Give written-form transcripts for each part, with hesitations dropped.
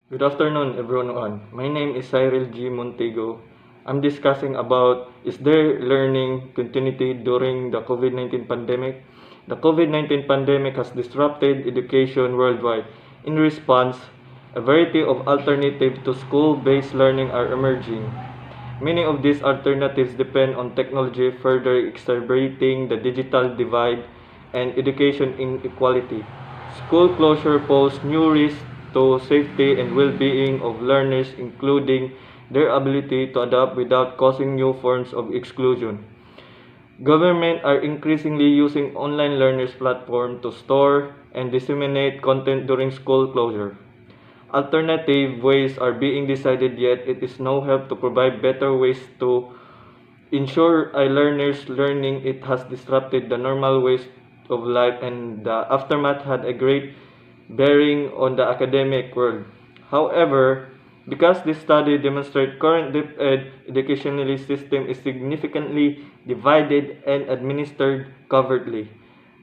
Good afternoon, everyone. My name is Cieryl G. Montigo. I'm discussing about is there learning continuity during the COVID-19 pandemic. The COVID-19 pandemic has disrupted education worldwide. In response, a variety of alternatives to school-based learning are emerging. Many of these alternatives depend on technology, further exacerbating the digital divide and education inequality. School closure poses new risks to safety and well-being of learners, including their ability to adapt without causing new forms of exclusion. Governments are increasingly using online learners platforms to store and disseminate content during school closure. Alternative ways are being decided, yet it is no help to provide better ways to ensure a learner's learning. It has disrupted the normal ways of life, and the aftermath had a great bearing on the academic world. However, because this study demonstrates current educational system is significantly divided and administered covertly,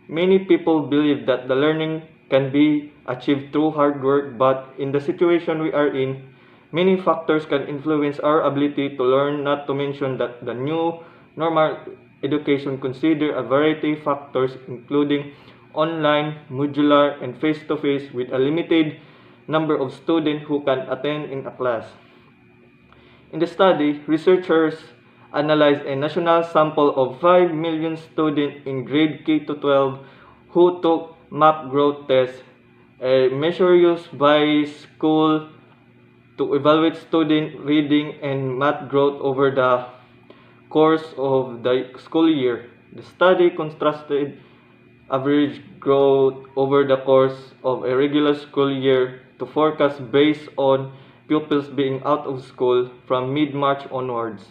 many people believe that the learning can be achieved through hard work, but in the situation we are in, many factors can influence our ability to learn, not to mention that the new normal education consider a variety of factors including online, modular, and face-to-face with a limited number of students who can attend in a class. In the study, researchers analyzed a national sample of 5 million students in grade K to 12 who took MAP growth tests, a measure used by school to evaluate student reading and math growth over the course of the school year. The study contrasted average growth over the course of a regular school year to forecast based on pupils being out of school from mid-March onwards.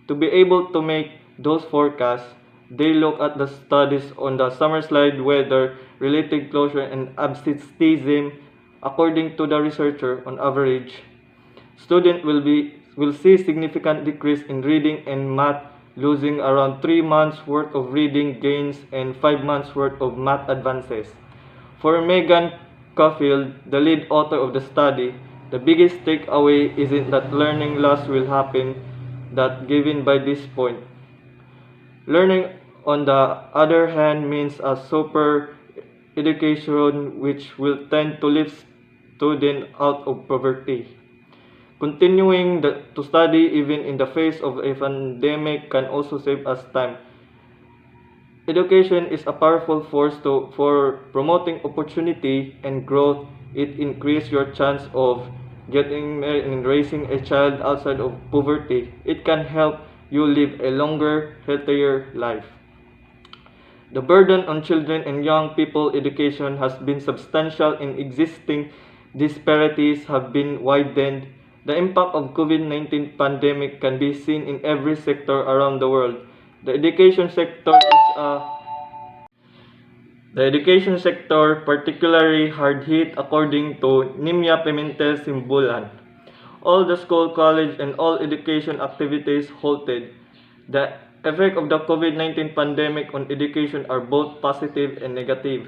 To be able to make those forecasts, they look at the studies on the summer slide weather-related closure and absenteeism. According to the researcher, on average, students will see significant decrease in reading and math, losing around 3 months worth of reading gains and 5 months worth of math advances. For Megan Caulfield, the lead author of the study, the biggest takeaway isn't that learning loss will happen, that given by this point. Learning, on the other hand, means a super education which will tend to lift students out of poverty. Continuing to study even in the face of a pandemic can also save us time. Education is a powerful force for promoting opportunity and growth. It increases your chance of getting married and raising a child outside of poverty. It can help you live a longer, healthier life. The burden on children and young people education has been substantial, and existing disparities have been widened. The impact of COVID-19 pandemic can be seen in every sector around the world. The education sector particularly hard hit according to Nimya Pimentel Simbulan. All the school, college, and all education activities halted. The effect of the COVID-19 pandemic on education are both positive and negative.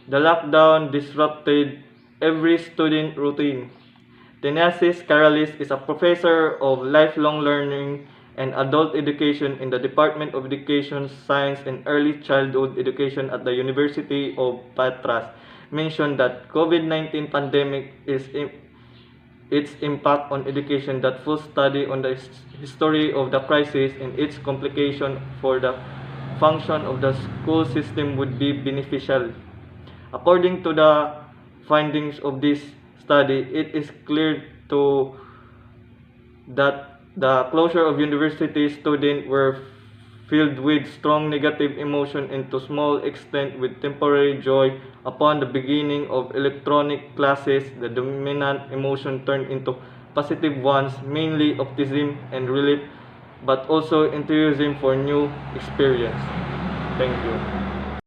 The lockdown disrupted every student routine. Tenasis Karalis is a professor of lifelong learning and adult education in the Department of Education, Science, and Early Childhood Education at the University of Patras, mentioned that COVID-19 pandemic is its impact on education, that full study on the history of the crisis and its complication for the function of the school system would be beneficial. According to the findings of this study, it is clear that the closure of university students were filled with strong negative emotion and to small extent with temporary joy. Upon the beginning of electronic classes, the dominant emotion turned into positive ones, mainly optimism and relief, but also enthusiasm for new experience. Thank you.